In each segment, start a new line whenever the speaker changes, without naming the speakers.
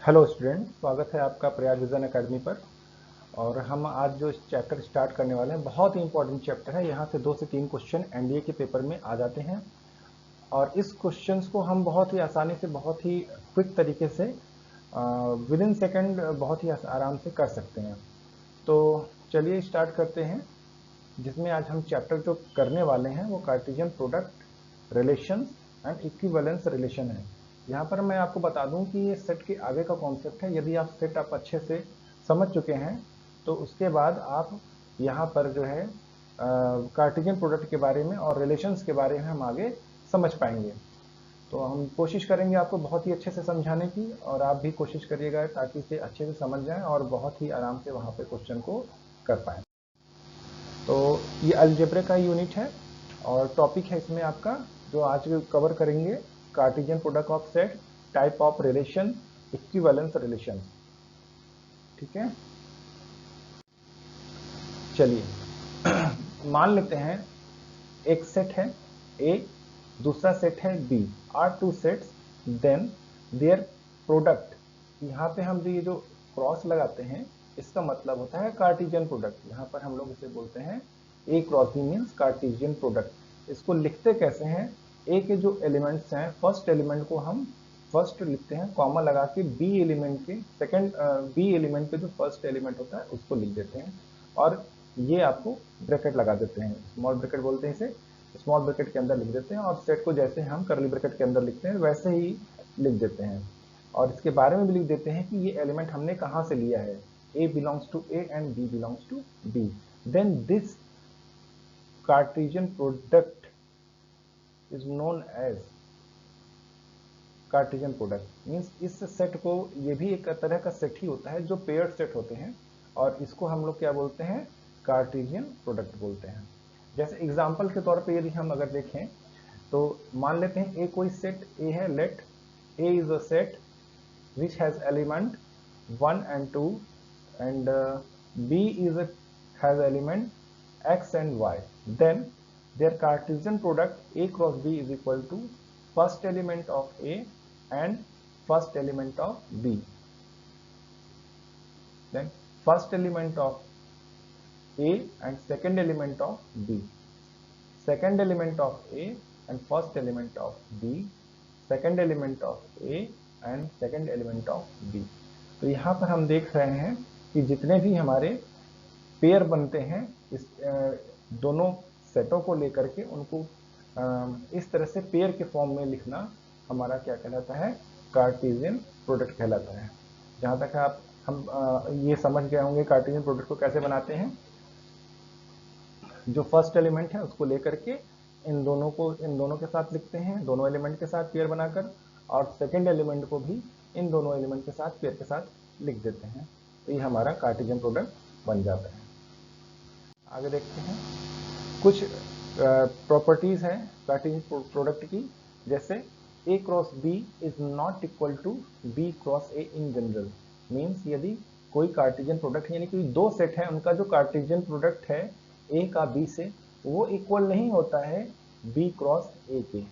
Hello student, स्वागत है आपका प्रयाग विजन एकेडमी पर। और हम आज जो चैप्टर स्टार्ट करने वाले हैं बहुत ही इंपॉर्टेंट चैप्टर है। यहाँ से 2 से 3 क्वेश्चन एनडीए के पेपर में आ जाते हैं और इस क्वेश्चंस को हम बहुत ही आसानी से, बहुत ही क्विक तरीके से विद इन सेकेंड बहुत ही आराम से कर सकते हैं। तो चलिए स्टार्ट करते हैं, जिसमें आज हम चैप्टर जो करने वाले हैं वो Cartesian product relations and equivalence relation है। यहाँ पर मैं आपको बता दूं कि ये सेट के आगे का कॉन्सेप्ट है। यदि आप सेट अच्छे से समझ चुके हैं तो उसके बाद आप यहाँ पर जो है कार्टेशियन प्रोडक्ट के बारे में और रिलेशंस के बारे में हम आगे समझ पाएंगे। तो हम कोशिश करेंगे आपको बहुत ही अच्छे से समझाने की, और आप भी कोशिश करिएगा ताकि इसे अच्छे से समझ जाएं और बहुत ही आराम से वहाँ पे क्वेश्चन को कर पाएँ। तो ये अलजेब्रा का यूनिट है और टॉपिक है इसमें आपका जो आज कवर करेंगे, Cartesian product of set, type of relation, equivalence relation. ठीक है, चलिए मान लेते हैं एक सेट है A, दूसरा सेट है B, are two sets, then their product. यहाँ पे हम ये जो क्रॉस लगाते हैं इसका मतलब होता है कार्टेशियन प्रोडक्ट। यहाँ पर हम लोग इसे बोलते हैं A cross B means Cartesian product. इसको लिखते कैसे हैं? A के जो एलिमेंट्स हैं, फर्स्ट एलिमेंट को हम फर्स्ट लिखते हैं कॉमा लगा के, B एलिमेंट के सेकंड B एलिमेंट के जो फर्स्ट एलिमेंट होता है उसको लिख देते हैं, और ये आपको ब्रैकेट लगा देते हैं, स्मॉल ब्रैकेट बोलते हैं इसे, स्मॉल ब्रैकेट के अंदर लिख देते हैं। और सेट को जैसे हम करली ब्रैकेट के अंदर लिखते हैं वैसे ही लिख देते हैं, और इसके बारे में भी लिख देते हैं कि ये एलिमेंट हमने कहाँ से लिया है। A belongs to A and B belongs to B. Then this Cartesian product is known as Cartesian product. Means इस सेट को, ये भी एक तरह का सेट ही होता है जो पेयर्ड सेट होते हैं, और इसको हम लोग क्या बोलते हैं? कार्टेशियन प्रोडक्ट बोलते हैं। जैसे एग्जांपल के तौर पे यदि हम अगर देखें तो मान लेते हैं ए कोई सेट ए है, let A is a set which has element 1 and 2 and B has element x and y. Then their Cartesian product A cross B is equal to first element of A and first element of B. Then first element of A and second element of B. Second element of A and first element of B. Second element of A and second element of B. तो यहाँ पर हम देख रहे हैं कि जितने भी हमारे पेयर बनते हैं इस दोनों सेटों को लेकर के, उनको इस तरह से पेयर के फॉर्म में लिखना हमारा क्या कहलाता है? कार्टेशियन प्रोडक्ट कहलाता है। जहाँ तक आप हम ये समझ गए होंगे कार्टेशियन प्रोडक्ट को कैसे बनाते हैं। जो फर्स्ट एलिमेंट है उसको लेकर के इन दोनों के साथ लिखते हैं, दोनों एलिमेंट के साथ पेयर बनाकर, और सेकेंड एलिमेंट को भी इन दोनों एलिमेंट के साथ पेयर के साथ लिख देते हैं। तो ये हमारा कार्टेशियन प्रोडक्ट बन जाता है। आगे देखते हैं, कुछ प्रॉपर्टीज हैं कार्टेशियन प्रोडक्ट की, जैसे A cross B is not equal to B cross A in general. Means यदि कोई कार्टेशियन प्रोडक्ट यानी कि दो सेट है, उनका जो कार्टेशियन प्रोडक्ट है A का B से, वो इक्वल नहीं होता है B क्रॉस A के।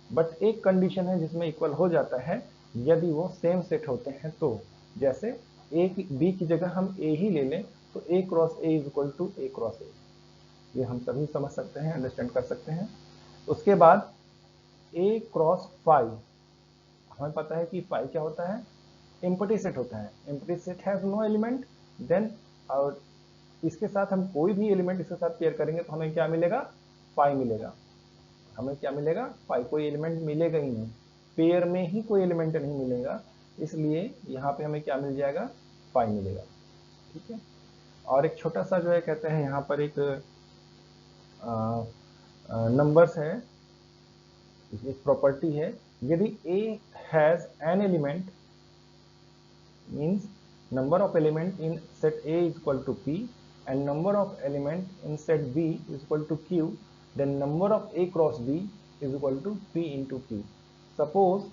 बट एक कंडीशन है जिसमें इक्वल हो जाता है, यदि वो सेम सेट होते हैं तो। जैसे B की जगह हम A ही ले लें तो A cross A is equal to A cross A। ये हम सभी समझ सकते हैं, अंडरस्टैंड कर सकते हैं। उसके बाद A क्रॉस फाई, हमें पता है कि फाई क्या होता है? एम्प्टी सेट होता है। Empty set has no element, then और इसके साथ हम कोई भी एलिमेंट इसके साथ पेयर करेंगे तो हमें क्या मिलेगा? फाई मिलेगा। हमें क्या मिलेगा? फाई। कोई एलिमेंट मिलेगा ही नहीं, पेयर में ही कोई एलिमेंट नहीं मिलेगा, इसलिए यहाँ पे हमें क्या मिल जाएगा? फाई मिलेगा। ठीक है। और एक छोटा सा जो है कहते हैं यहाँ पर एक नंबर्स है, एक प्रॉपर्टी है, यदि A has an element means number of element in set A is equal to P and number of element in set B is equal to Q, then number of A cross B is equal to P into Q. Suppose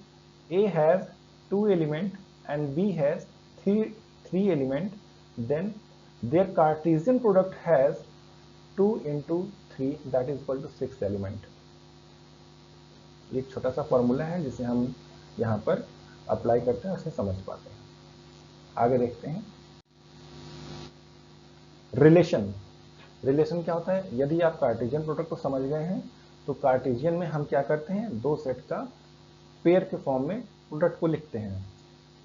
A has 2 element and B has 3 element, then their Cartesian product has 2 into 3 that is equal to 6 element. एक छोटा सा formula है जिसे हम यहाँ पर apply करते हैं, उसे समझ पाते हैं। आगे देखते हैं। रिलेशन, रिलेशन क्या होता है? यदि आप कार्टेशियन प्रोडक्ट को समझ गए हैं तो कार्टेशियन में हम क्या करते हैं, दो सेट का पेयर के फॉर्म में प्रोडक्ट को लिखते हैं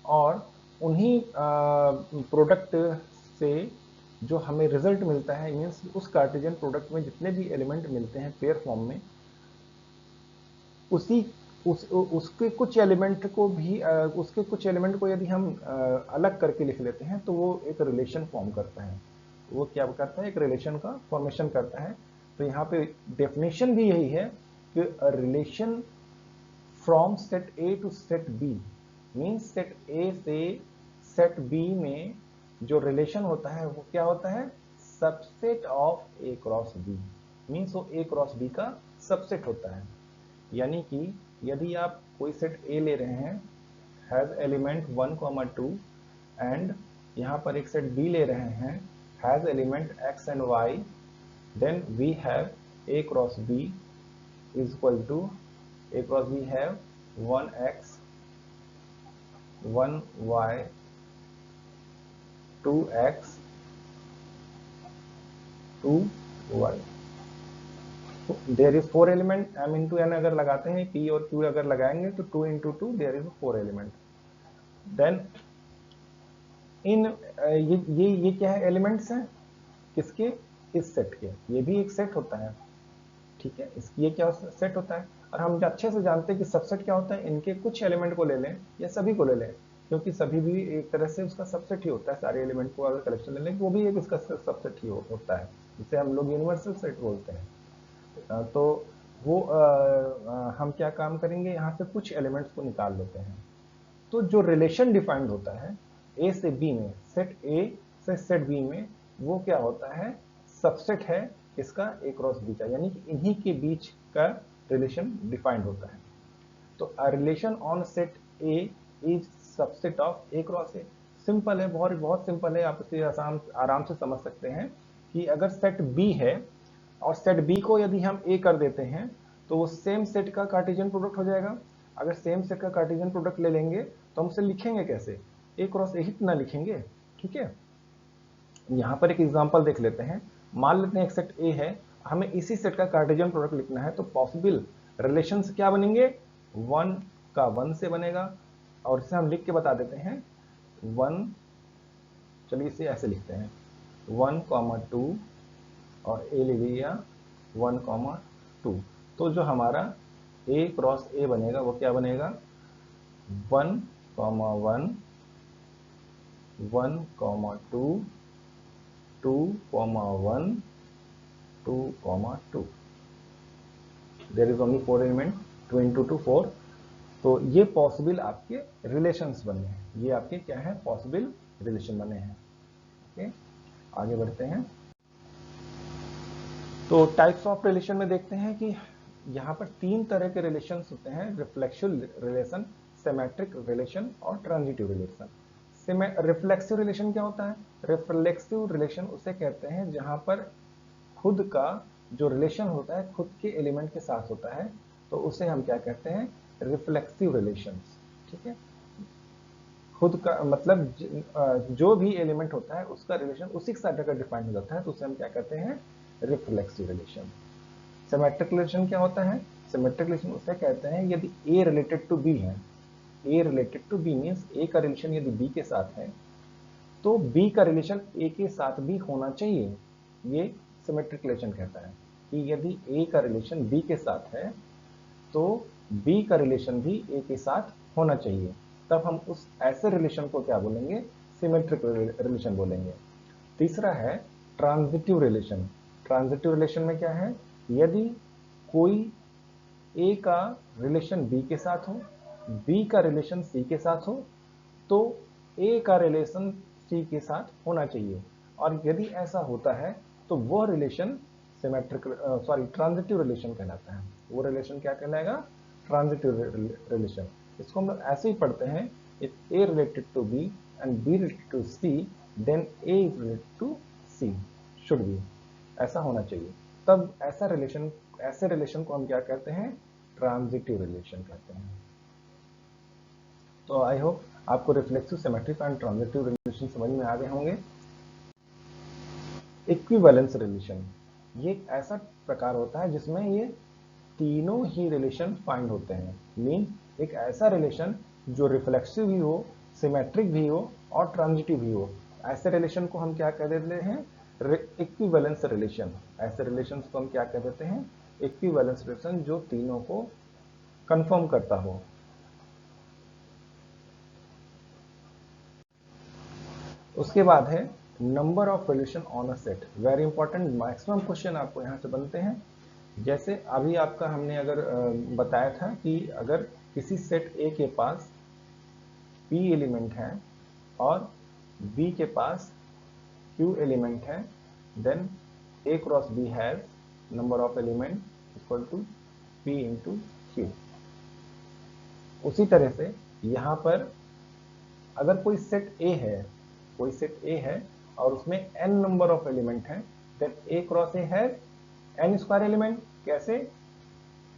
और उन्हीं प्रोडक्ट से जो हमें रिजल्ट मिलता है, मीन्स उस कार्टेशियन प्रोडक्ट में जितने भी एलिमेंट मिलते हैं पेयर फॉर्म में, उसके कुछ एलिमेंट को भी उसके कुछ एलिमेंट को यदि हम अलग करके लिख लेते हैं तो वो एक रिलेशन फॉर्म करता है। वो क्या करता है? एक रिलेशन का फॉर्मेशन करता है। तो यहाँ पे डेफिनेशन भी यही है कि relation from set A to set B means set A से सेट बी में जो रिलेशन होता है वो क्या होता है? Subset of A cross B, means वो ए क्रॉस बी का सबसेट होता है। यानी कि यदि आप कोई सेट ए ले रहे हैं हैज एलिमेंट 1, 2 एंड यहाँ पर एक सेट बी ले रहे हैं has element x and y, then we have a cross b is equal to a cross b have 1x 1y 2x 2y। There is 4 element, m into n अगर लगाते हैं, p और q अगर लगाएंगे तो 2 into 2 there is 4 element. Then in ये क्या है? एलिमेंट्स हैं किसके? इस सेट के। ये भी एक सेट होता है, ठीक है। ये क्या सेट होता है? और हम अच्छे से जानते हैं कि सबसेट क्या होता है। इनके कुछ एलिमेंट को ले लें या सभी को ले लें, क्योंकि सभी भी एक तरह से उसका सबसेट ही होता है। सारे एलिमेंट को अगर कलेक्शन ले लें वो भी एक उसका सबसेट ही होता है, जिसे हम लोग यूनिवर्सल सेट बोलते हैं। तो वो हम क्या काम करेंगे, यहाँ से कुछ एलिमेंट्स को निकाल लेते हैं। तो जो रिलेशन डिफाइंड होता है ए से बी में, सेट ए से सेट बी में, वो क्या होता है? सबसेट है इसका ए क्रॉस बी का, यानी कि इन्हीं के बीच का रिलेशन डिफाइंड होता है। तो a relation on set A is subset of A cross A. Simple है, बहुत बहुत सिंपल है। आप इसे आराम से समझ सकते हैं कि अगर सेट बी है और सेट बी को यदि हम ए कर देते हैं तो वो सेम सेट का कार्टेशियन प्रोडक्ट हो जाएगा। अगर सेम सेट का कार्टेशियन प्रोडक्ट ले लेंगे तो हम उसे लिखेंगे कैसे? ए क्रॉस ए ही ना लिखेंगे, ठीक है। यहाँ पर एक एग्जांपल देख लेते हैं। मान लेते हैं एक सेट ए है, हमें इसी सेट का कार्टेशियन प्रोडक्ट लिखना है, तो पॉसिबल रिलेशंस क्या बनेंगे? 1 का 1 से बनेगा और इसे हम लिख के बता देते हैं 1, चलिए इसे ऐसे लिखते हैं 1, 2 और ए ले लिया 1, 2। तो जो हमारा ए क्रॉस ए बनेगा वो क्या बनेगा? 1, 1 1, 2 2, 1 2, 2। There is only 4 element, 2 into 2 4। तो ये पॉसिबल आपके रिलेशंस बने हैं। ये आपके क्या है? पॉसिबल रिलेशन बने हैं। ओके, आगे बढ़ते हैं। तो टाइप्स ऑफ रिलेशन में देखते हैं कि यहाँ पर 3 तरह के रिलेशंस होते हैं: रिफ्लेक्सिव रिलेशन, सिमेट्रिक रिलेशन और ट्रांजिटिव रिलेशन। रिफ्लेक्सिव रिलेशन क्या होता है? रिफ्लेक्सिव रिलेशन उसे कहते हैं जहां पर खुद का जो रिलेशन होता है खुद के एलिमेंट के साथ होता है, तो उसे हम क्या कहते हैं? रिफ्लेक्सिव रिलेशंस, ठीक है। खुद का मतलब जो भी एलिमेंट होता है उसका रिलेशन उसी के साथ अगर डिफाइन हो जाता है तो उसे हम क्या कहते हैं? Reflexive relation. सिमेट्रिक रिलेशन क्या होता है? सिमेट्रिक रिलेशन उसे कहते हैं यदि ए रिलेटेड टू बी है। ए रिलेटेड टू बी मीन्स ए का रिलेशन यदि बी के साथ है तो बी का रिलेशन ए के साथ भी होना चाहिए। ये सिमेट्रिक रिलेशन कहता है कि यदि ए का रिलेशन बी के साथ है तो बी का रिलेशन भी ए के साथ होना चाहिए। तब हम उस ऐसे रिलेशन को क्या बोलेंगे? सिमेट्रिक रिलेशन बोलेंगे। तीसरा है ट्रांजिटिव रिलेशन। ट्रांजिटिव रिलेशन में क्या है? यदि कोई ए का रिलेशन बी के साथ हो, बी का रिलेशन सी के साथ हो, तो ए का रिलेशन सी के साथ होना चाहिए। और यदि ऐसा होता है तो वह रिलेशन ट्रांजिटिव रिलेशन कहलाता है। वो रिलेशन क्या कहलाएगा? Transitive relation. इसको हम लोग ऐसे ही पढ़ते हैं, if A related to B and B related to C then A is related to C, should be, ऐसा होना चाहिए। तब ऐसे रिलेशन को हम क्या कहते हैं? ट्रांजिटिव रिलेशन कहते हैं। तो आई होप आपको reflexive, symmetric and transitive relation समझ में आ गए होंगे। इक्विवेलेंस रिलेशन, ये एक ऐसा प्रकार होता है जिसमें ये तीनों ही रिलेशन फाइंड होते हैं। मीन एक ऐसा रिलेशन जो रिफ्लेक्सिव भी हो, सिमेट्रिक भी हो और ट्रांजिटिव भी हो, ऐसे रिलेशन को हम क्या कह देते हैं? Equivalence relation. ऐसे रिलेशन को हम क्या कह देते हैं? इक्विवेलेंस रिलेशन, जो तीनों को कंफर्म करता हो। उसके बाद है number of relation on a set. Very important, maximum question आपको यहां से बनते हैं। जैसे अभी आपका हमने अगर बताया था कि अगर किसी सेट A के पास P एलिमेंट है और B के पास Q एलिमेंट है, then A cross B has number of element equal to P into Q। उसी तरह से यहां पर अगर कोई सेट A है, कोई सेट A है और उसमें n नंबर ऑफ एलिमेंट है, then A cross A has n square element. कैसे?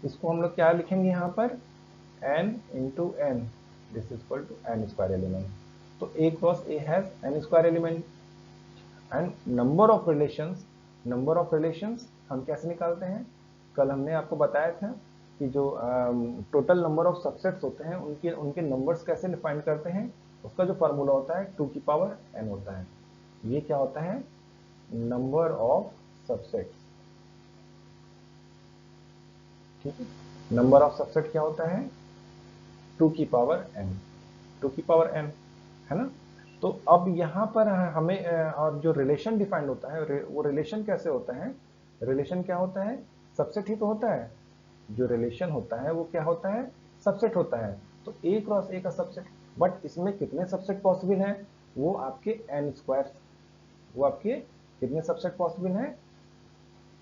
इसको हम लोग क्या लिखेंगे यहाँ पर? n into n, this is equal to n square element. तो A cross A has n square element. And number of relations, number of relations हम कैसे निकालते हैं? कल हमने आपको बताया था कि जो टोटल नंबर ऑफ सबसेट्स होते हैं उनके नंबर्स कैसे डिफाइन करते हैं। उसका जो फॉर्मूला होता है 2 की पावर n होता है। ये क्या होता है? Number of subsets. ठीक है, नंबर ऑफ सबसेट क्या होता है? 2 की पावर n, 2 की पावर n, है ना। तो अब यहाँ पर हमें और जो रिलेशन डिफाइंड होता है वो रिलेशन कैसे होता है? रिलेशन क्या होता है? सबसेट ही तो होता है। जो रिलेशन होता है वो क्या होता है? सबसेट होता है। तो A क्रॉस A का सबसेट, बट इसमें कितने सबसेट पॉसिबल हैं? वो आपके n स्क्वायर, वो आपके कितने सबसेट पॉसिबल हैं?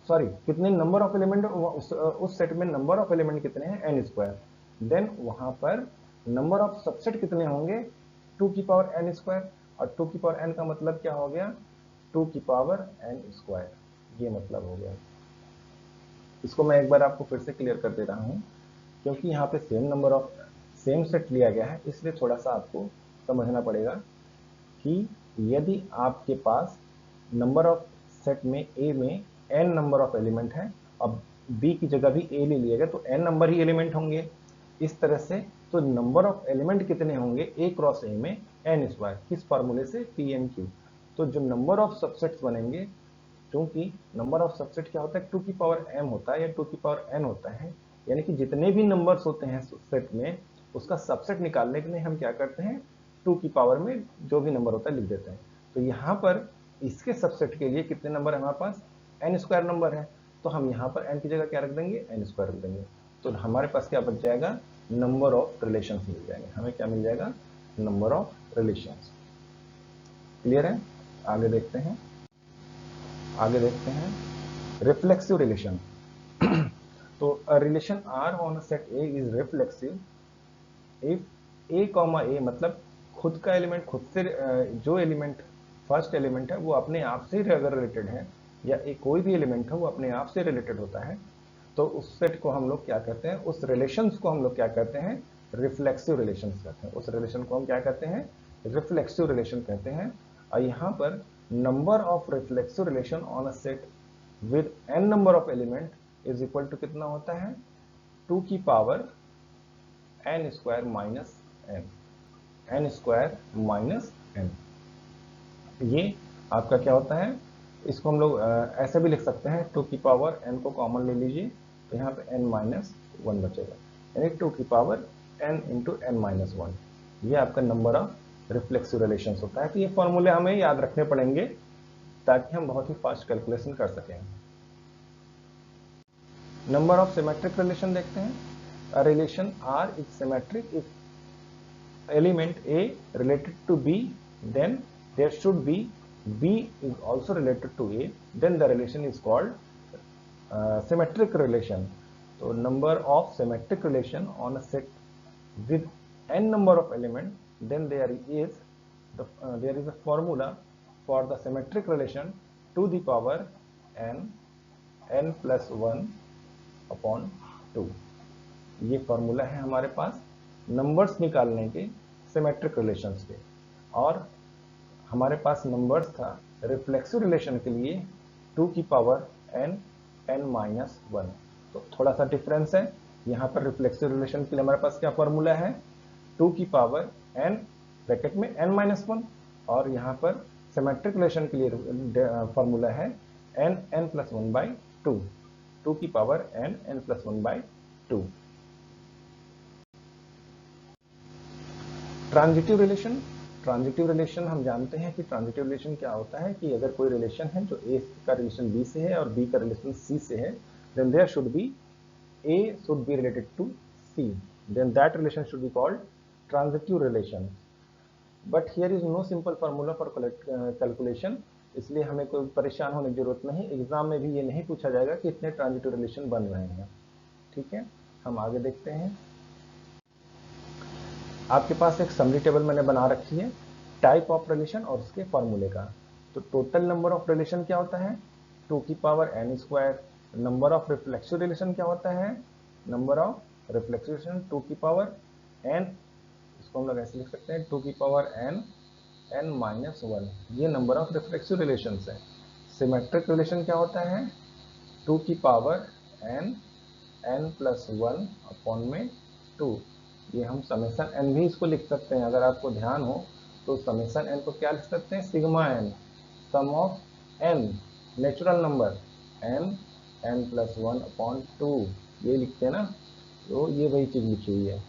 सॉरी, कितने नंबर ऑफ एलिमेंट उस सेट में नंबर ऑफ एलिमेंट कितने हैं? n square. देन वहां पर नंबर ऑफ सबसेट कितने होंगे? 2 की पावर n स्क्वायर। और 2 की पावर n का मतलब क्या हो गया? 2 की पावर n स्क्वायर, ये मतलब हो गया। इसको मैं एक बार आपको फिर से क्लियर कर दे रहा हूं, क्योंकि यहाँ पे same number of same set लिया गया है, इसलिए थोड़ा सा आपको समझना पड़ेगा कि यदि आपके पास नंबर ऑफ सेट में A में n नंबर ऑफ एलिमेंट है, अब B की जगह भी A ले लिया गया तो n नंबर ही एलिमेंट होंगे। इस तरह से तो नंबर ऑफ एलिमेंट कितने होंगे A क्रॉस A में? n square. किस फॉर्मूले से? PNQ। तो जो नंबर ऑफ सबसेट्स बनेंगे, क्योंकि नंबर ऑफ सबसेट क्या होता है? 2 की पावर m होता है या 2 की पावर n होता है, यानी कि जितने भी नंबर्स होते हैं सेट में, उसका सबसेट निकालने के लिए हम क्या करते हैं? 2 की पावर में जो भी नंबर होता है लिख देते हैं। तो यहाँ पर इसके सबसेट के लिए कितने नंबर है हमारे पास? n स्क्वायर नंबर है। तो हम यहाँ पर n की जगह क्या रख देंगे? n स्क्वायर रख देंगे। तो हमारे पास क्या बच जाएगा? नंबर ऑफ रिलेशंस मिल जाएंगे। हमें क्या मिल जाएगा? Number of relations. क्लियर है? आगे देखते हैं, आगे देखते हैं रिफ्लेक्सिव रिलेशन। तो a relation R on a set A is reflexive if A, A मतलब खुद का एलिमेंट खुद से जो एलिमेंट फर्स्ट एलिमेंट है वो अपने आप से अगर रिलेटेड है, या एक कोई भी एलिमेंट है वो अपने आप से रिलेटेड होता है, तो उस सेट को हम लोग क्या कहते हैं? उस रिलेशंस को हम लोग क्या कहते हैं? रिफ्लेक्सिव रिलेशंस कहते हैं। उस रिलेशन को हम क्या कहते हैं? रिफ्लेक्सिव रिलेशन कहते हैं। और यहाँ पर number of reflexive relation on a set with n number of element is equal to कितना होता है? 2 की power n square minus n, n square minus n। ये आपका क्या होता है? इसको हम लोग ऐसे भी लिख सकते हैं, 2 की पावर n को कॉमन ले लीजिए, तो यहाँ पे n माइनस 1 बचेगा, यानी 2 की power n into n minus 1। ये आपका नंबर ऑफ रिफ्लेक्सिव रिलेशंस होता है। तो ये फॉर्मूले हमें याद रखने पड़ेंगे ताकि हम बहुत ही फास्ट कैलकुलेशन कर सकें। नंबर ऑफ सिमेट्रिक रिलेशन देखते हैं। A relation R is symmetric if element A related to B, then there should be B is also related to A, then the relation is called symmetric relation. So number of symmetric relation on a set with n number of element, then there is a formula for the symmetric relation, 2 the power n plus 1 upon 2। ये formula है हमारे पास numbers निकालने के symmetric relations के, और हमारे पास numbers था reflexive relation के लिए 2 की पावर n n-1। तो थोड़ा सा डिफरेंस है। यहाँ पर रिफ्लेक्सिव रिलेशन के लिए हमारे पास क्या फॉर्मूला है, 2 की पावर n ब्रैकेट में n-1, और यहाँ पर सिमेट्रिक रिलेशन के लिए फॉर्मूला है n n+1/2, 2 की power n n+1/2। Transitive relation, transitive relation हम जानते हैं कि ट्रांजिटिव रिलेशन क्या होता है कि अगर कोई रिलेशन है जो A का रिलेशन B से है और B का रिलेशन C से है, then there should be A should be related to C, then that relation should be called transitive relation. But here is no simple formula for calculation, इसलिए हमें कोई परेशान होने की जरूरत नहीं। एग्जाम में भी ये नहीं पूछा जाएगा कि इतने ट्रांजिटिव रिलेशन बन रहे हैं। ठीक है, हम आगे देखते हैं। आपके पास एक समरी टेबल मैंने बना रखी है टाइप ऑफ रिलेशन और उसके फॉर्मूले का। तो टोटल नंबर ऑफ रिलेशन क्या होता है, 2 की power n²। Number of reflexive relation क्या होता है, नंबर ऑफ रिफ्लेक्सिव रिलेशन 2 की पावर n, इसको हम लोग ऐसे लिख सकते हैं 2 की पावर n n-1। ये नंबर ऑफ रिफ्लेक्सिव रिलेशन है। सिमेट्रिक रिलेशन क्या होता है, 2 की पावर n n+1 अपॉन में 2। ये हम समेशन n भी इसको लिख सकते हैं, अगर आपको ध्यान हो तो समेशन n को क्या लिख सकते हैं, sigma n, sum of n natural number n n+1 upon 2, ये लिखते हैं ना। तो ये वही चीज लिखी हुई है।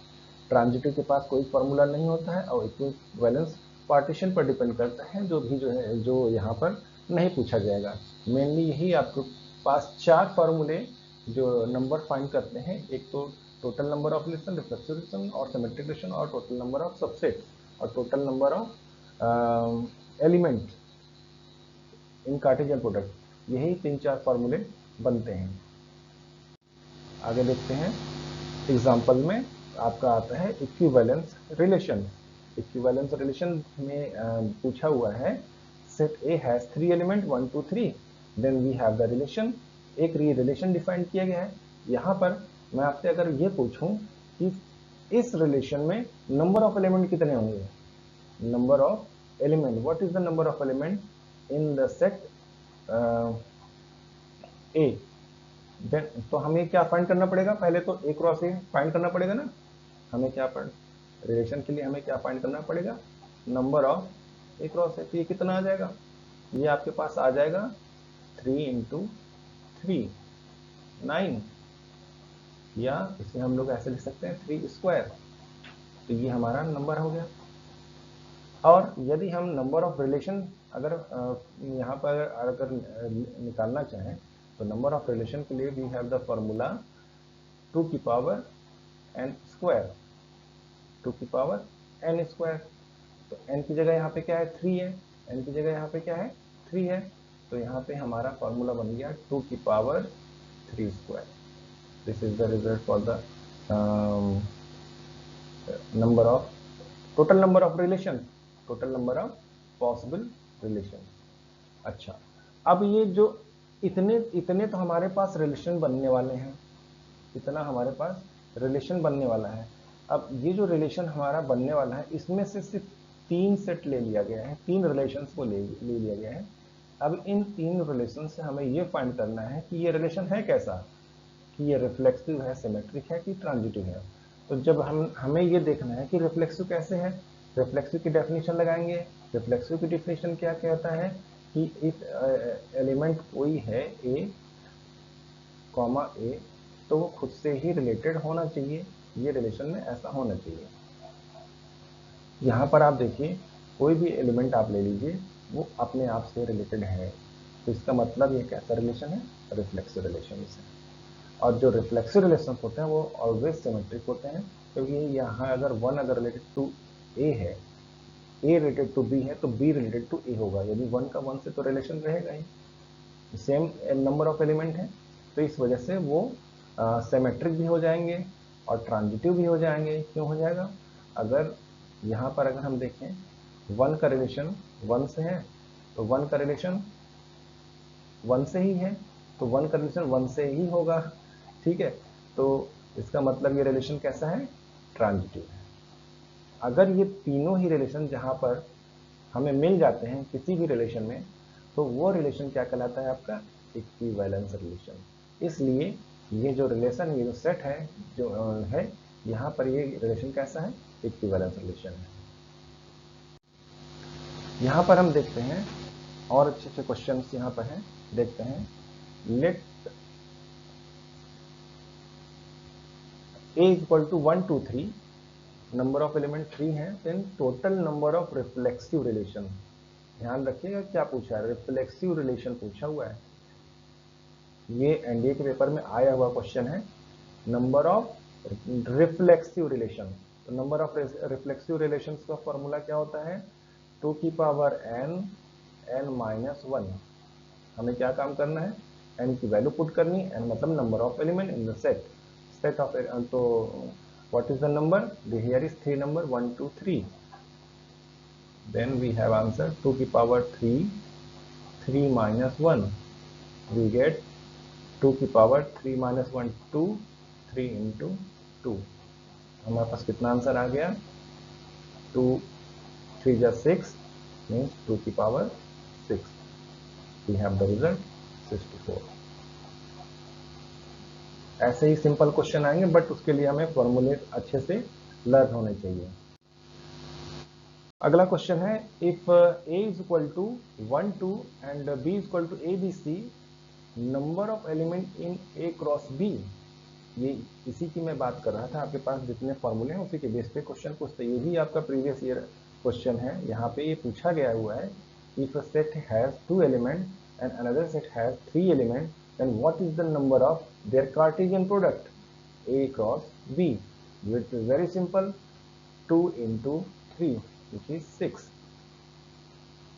ट्रांजिटिव के पास कोई फॉर्मूला नहीं होता है और इक्विवेलेंस पार्टीशन पर डिपेंड करता है, जो भी जो यहाँ पर नहीं पूछा जाएगा। मेनली यही आपके पास 4 फॉर्मूले जो नंबर फाइंड करते हैं, एक तो total number of relation, reflexive relation और सिमेट्रिक रिलेशन, और टोटल नंबर ऑफ सबसेट और total number of element in Cartesian product. यही 3-4 फॉर्मूले बनते हैं। आगे देखते हैं। एग्जाम्पल में आपका आता है इक्विवेलेंस रिलेशन। इक्विवेलेंस रिलेशन में पूछा हुआ है set A has 3 element 1 2 3, then we have the relation. एक रिलेशन डिफाइन किया गया है। यहाँ पर मैं आपसे अगर ये पूछूं कि इस रिलेशन में नंबर ऑफ एलिमेंट कितने होंगे, number of element, what is the number of element in the set A, then तो हमें क्या फाइंड करना पड़ेगा, पहले तो A क्रॉस A फाइंड करना पड़ेगा ना। हमें क्या रिलेशन के लिए हमें क्या फाइंड करना पड़ेगा, number of A cross A। तो ये कितना आ जाएगा, ये आपके पास आ जाएगा 3 × 3 9, या इसे हम लोग ऐसे लिख सकते हैं 3²। तो ये हमारा नंबर हो गया। और यदि हम नंबर ऑफ रिलेशन अगर यहाँ पर अगर निकालना चाहें तो नंबर ऑफ रिलेशन के लिए वी हैव द फॉर्मूला 2 की पावर n², 2 की पावर n²। तो n की जगह यहाँ पे क्या है, 3 है, n की जगह यहाँ पे क्या है, 3 है। तो यहाँ पे हमारा फॉर्मूला बन गया 2 की power 3²। This is the result for the number of total number of relation, total number of possible relation. अच्छा, अब ये जो इतने तो हमारे पास रिलेशन बनने वाले हैं, इतना हमारे पास रिलेशन बनने वाला है। अब ये जो रिलेशन हमारा बनने वाला है इसमें से सिर्फ 3 सेट ले लिया गया है, 3 रिलेशंस को ले लिया गया है। अब इन 3 रिलेशन से हमें ये फाइंड करना है कि ये रिलेशन है कैसा, कि ये रिफ्लेक्सिव है, सिमेट्रिक है कि ट्रांजिटिव है। तो जब हमें ये देखना है कि रिफ्लेक्सिव कैसे है, रिफ्लेक्सिव की डेफिनेशन लगाएंगे। रिफ्लेक्सिव की डेफिनेशन क्या कहता है कि इफ एलिमेंट कोई है A, A, तो वो खुद से ही रिलेटेड होना चाहिए, ये रिलेशन में ऐसा होना चाहिए। यहाँ पर आप देखिए कोई भी एलिमेंट आप ले लीजिए, वो अपने आप से रिलेटेड है। तो इसका मतलब ये कैसा रिलेशन है, रिफ्लेक्सिव रिलेशन है। और जो रिफ्लेक्सिव रिलेशन होते हैं वो ऑलवेज सिमेट्रिक होते हैं, क्योंकि यहाँ अगर 1 अगर रिलेटेड टू A है, A रिलेटेड टू B है, तो B रिलेटेड टू A होगा। यदि 1 का 1 से तो रिलेशन रहेगा ही, सेम नंबर ऑफ एलिमेंट है। तो इस वजह से वो सिमेट्रिक भी हो जाएंगे और ट्रांजिटिव भी हो जाएंगे। क्यों हो जाएगा, अगर यहाँ पर अगर हम देखें 1 का रिलेशन 1 से है, तो 1 का रिलेशन 1 से ही है, तो 1 का रिलेशन 1 से ही होगा। ठीक है, तो इसका मतलब ये रिलेशन कैसा है, ट्रांजिटिव है। अगर ये तीनों ही रिलेशन जहां पर हमें मिल जाते हैं किसी भी रिलेशन में, तो वो रिलेशन क्या कहलाता है आपका? Equivalence relation. इसलिए ये जो रिलेशन, ये जो सेट है जो है यहाँ पर, ये रिलेशन कैसा है? इक्विवेलेंस रिलेशन है। यहाँ पर हम देखते हैं और अच्छे अच्छे क्वेश्चंस यहाँ पर हैं, देखते हैं। Let a equal to 1 2 3, number of element 3 है, then total number of reflexive relation. ध्यान रखिएगा क्या पूछा है, रिफ्लेक्सिव रिलेशन पूछा हुआ है। ये एनडीए के पेपर में आया हुआ क्वेश्चन है, नंबर ऑफ रिफ्लेक्सिव रिलेशन। तो नंबर ऑफ रिफ्लेक्सिव रिलेशन का फॉर्मूला क्या होता है? 2 की पावर n माइनस 1। हमें क्या काम करना है? n की वैल्यू पुट करनी, n मतलब number of element in the set of. तो what is the number? Here is 3 number 1 2 3। Then we have answer 2 की पावर 3 माइनस 1, वी गेट 2 की पावर 3 माइनस 1 2, 3 इंटू 2। हमारे पास कितना आंसर आ गया? 2 3 जा 6 मीन्स 2 की power 6। We have the result 64। ऐसे ही सिंपल क्वेश्चन आएंगे, बट उसके लिए हमें फॉर्मूले अच्छे से लर्न होने चाहिए। अगला क्वेश्चन है, if a is equal to 1 2 and b is equal to a b c, number of element in a cross b। ये इसी की मैं बात कर रहा था, आपके पास जितने फॉर्मूले हैं उसी के बेस पे क्वेश्चन पूछते हैं। ये भी आपका प्रीवियस ईयर क्वेश्चन है। यहाँ पे ये पूछा गया हुआ है, if a set has 2 element and another set has 3 element, then what is the number of their Cartesian product a cross b? It is very simple, 2 into 3 which is 6.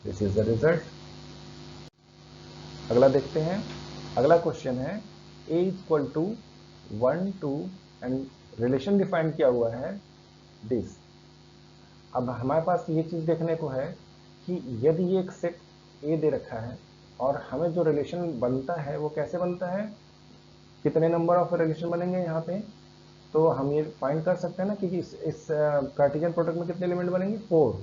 This is the result. अगला देखते हैं। अगला question है, a equal to 1 2 and relation define किया हुआ है this. अब हमारे पास ये चीज देखने को है कि यदि ये एक सेट a दे रखा है और हमें जो रिलेशन बनता है वो कैसे बनता है, कितने नंबर ऑफ रिलेशन बनेंगे यहाँ पे, तो हम ये फाइंड कर सकते हैं ना कि इस कार्टेशियन प्रोडक्ट में कितने एलिमेंट बनेंगे? 4।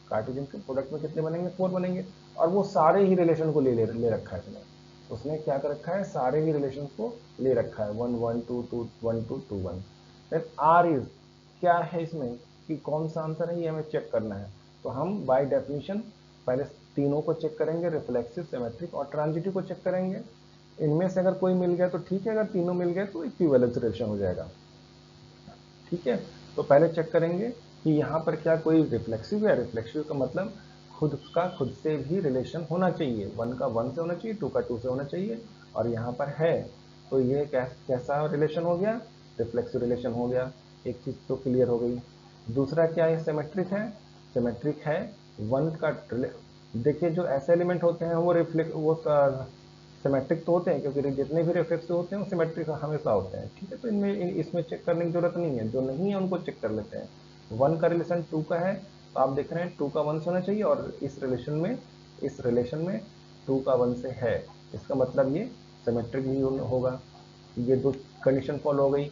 कार्टेशियन के प्रोडक्ट में कितने बनेंगे? 4 बनेंगे। और वो सारे ही रिलेशन को ले रखा है इसने। उसने क्या कर रखा है? सारे ही रिलेशन को ले रखा है, 1 1 2 2 1 2 2 1। देन आर इज क्या है इसमें कि कौन सा आंसर है, ये हमें चेक करना है। तो हम बाय डेफिनेशन पहले तीनों को चेक करेंगे, रिफ्लेक्सिव, सिमेट्रिक और ट्रांजिटिव को चेक करेंगे। इनमें से अगर कोई मिल गया तो ठीक है, अगर तीनों मिल गए तो इक्विवेलेंस रिलेशन हो जाएगा। ठीक है, तो पहले चेक करेंगे कि यहाँ पर क्या कोई रिफ्लेक्सिव है। रिफ्लेक्सिव का मतलब खुद से भी रिलेशन होना चाहिए, 1 का 1 से होना चाहिए, 2 का 2 से होना चाहिए, और यहाँ पर है। तो ये कैसा रिलेशन हो गया? रिफ्लेक्सिव रिलेशन हो गया। एक चीज तो क्लियर हो गई। दूसरा क्या है? सिमेट्रिक है। सिमेट्रिक है 1 का, देखिए जो ऐसे एलिमेंट होते हैं वो सिमेट्रिक तो होते हैं, क्योंकि जितने भी रिफ्लेक्सिव होते हैं वो सिमेट्रिक हमेशा होते हैं। ठीक है, तो इसमें चेक करने की जरूरत नहीं है, जो नहीं है उनको चेक कर लेते हैं। 1 का रिलेशन 2 का है, तो आप देख रहे हैं 2 का 1 से होना चाहिए, और इस रिलेशन में 2 का 1 से है, इसका मतलब ये सिमेट्रिक भी होगा। ये दो कंडीशन फॉलो हो गई।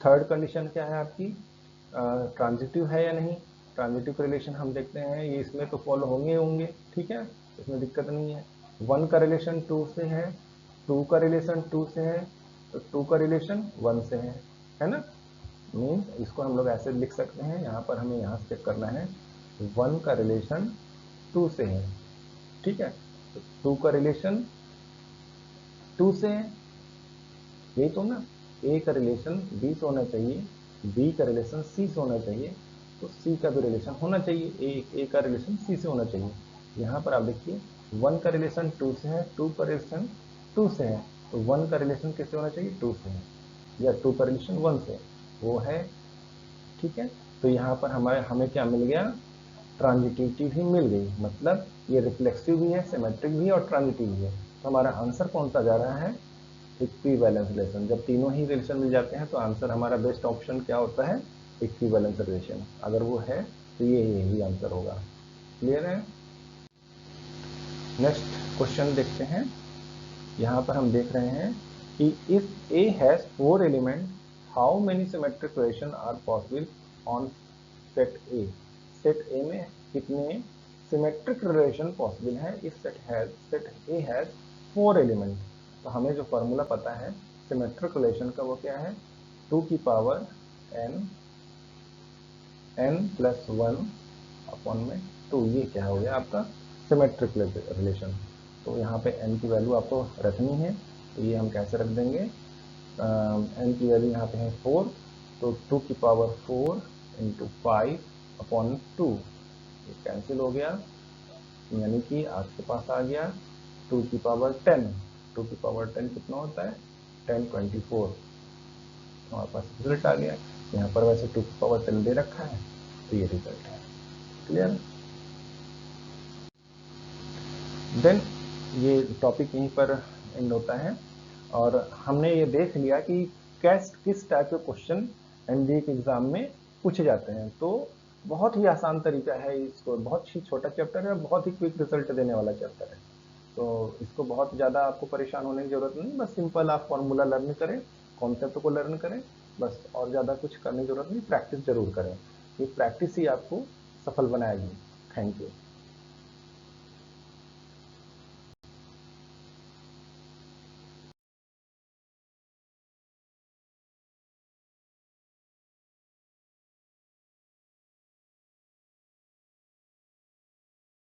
थर्ड कंडीशन क्या है आपकी? ट्रांजिटिव है या नहीं। ट्रांजिटिव रिलेशन हम देखते हैं, ये इसमें तो फॉलो होंगे। ठीक है, इसमें दिक्कत नहीं है। 1 का रिलेशन 2 से है, 2 का रिलेशन 2 से है, तो 2 का रिलेशन 1 से है ना। मीन्स इसको हम लोग ऐसे लिख सकते हैं, यहाँ पर हमें यहाँ से चेक करना है, 1 का रिलेशन 2 से है। ठीक है, तो 2 का रिलेशन 2 से है, यही तो ना। ए का रिलेशन बी से होना चाहिए, बी का रिलेशन सी से होना चाहिए, तो सी का भी रिलेशन होना चाहिए, ए का रिलेशन सी से होना चाहिए। यहाँ पर आप देखिए 1 का रिलेशन 2 से है, 2 का रिलेशन 2 से है, तो 1 का रिलेशन किससे होना चाहिए? 2 से है, या 2 का रिलेशन 1 से, वो है। ठीक है, तो यहाँ पर हमें क्या मिल गया? ट्रांजिटिविटी भी मिल गई, मतलब ये रिफ्लेक्सिव भी है, सिमेट्रिक भी है और ट्रांजिटिव भी है। तो हमारा आंसर कौन सा जा रहा है? Equivalence relation. जब तीनों ही रिलेशन मिल जाते हैं तो आंसर हमारा बेस्ट ऑप्शन क्या होता है? Equivalence relation. अगर वो है तो ये यही आंसर होगा। क्लियर है? नेक्स्ट क्वेश्चन देखते हैं। यहाँ पर हम देख रहे हैं कि if A has 4 element, how many symmetric relation are possible on set A में कितने सिमेट्रिक रिलेशन पॉसिबल है? इस सेट ए हैज 4 एलिमेंट। तो हमें जो फॉर्मूला पता है सिमेट्रिक रिलेशन का वो क्या है? 2 की पावर n प्लस 1 अपॉन में 2। ये क्या हो गया आपका सिमेट्रिक रिलेशन। तो यहाँ पे n की वैल्यू आपको रखनी है, तो ये हम कैसे रख देंगे? n की वैल्यू यहाँ पे है 4, तो 2 की पावर 4 इंटू 5 अपॉन 2, ये कैंसिल हो गया, यानी कि आपके पास आ गया 2 की पावर 10। 2 की पावर 10 कितना होता है? 1024। हमारे पास रिजल्ट आ गया। यहाँ पर वैसे 2 की पावर 10 दे रखा है, तो ये रिजल्ट है। क्लियर? देन ये टॉपिक यहीं पर एंड होता है, और हमने ये देख लिया कि किस टाइप के क्वेश्चन एनडीए के एग्जाम में पूछे जाते हैं। तो बहुत ही आसान तरीका है, इसको बहुत ही छोटा चैप्टर है, बहुत ही क्विक रिजल्ट देने वाला चैप्टर है। तो इसको बहुत ज़्यादा आपको परेशान होने की जरूरत नहीं, बस सिंपल आप फॉर्मूला लर्न करें, कॉन्सेप्ट को लर्न करें, बस, और ज़्यादा कुछ करने की जरूरत नहीं, प्रैक्टिस जरूर करें। ये प्रैक्टिस ही आपको सफल बनाएगी। Thank you.